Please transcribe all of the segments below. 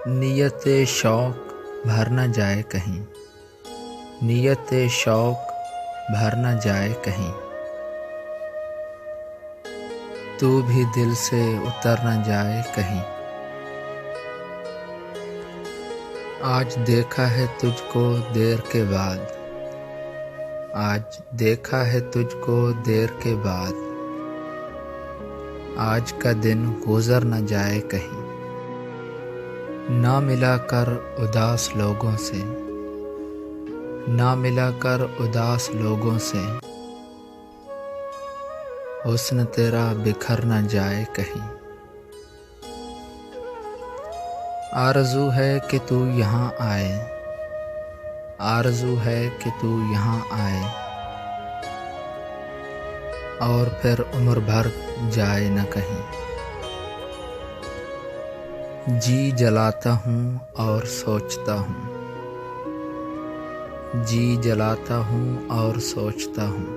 नियत शौक भर न जाए कहीं, नियत शौक भर न जाए कहीं, तू भी दिल से उतर न जाए कहीं। आज देखा है तुझको देर के बाद, आज देखा है तुझको देर के बाद, आज का दिन गुजर न जाए कहीं। ना मिला कर उदास लोगों से, ना मिला कर उदास लोगों से, हुस्न तेरा बिखर न जाए कहीं। आरज़ू है कि तू यहाँ आए, आरज़ू है कि तू यहाँ आए, और फिर उम्र भर जाए न कहीं। जी जलाता हूँ और सोचता हूँ, जी जलाता हूँ और सोचता हूँ,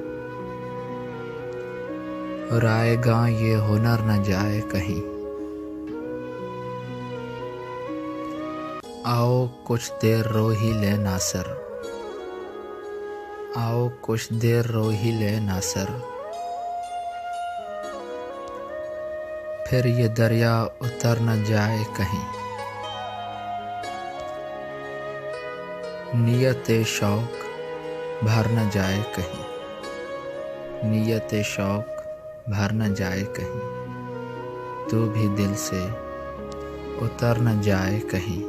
रायगा ये हुनर न जाए कहीं। आओ कुछ देर रो ही ले नासर, आओ कुछ देर रो ही ले नासर, फिर ये दरिया उतर न जाए कहीं। नियत शौक भर न जाए कहीं, नियत शौक भर न जाए कहीं, तू भी दिल से उतर न जाए कहीं।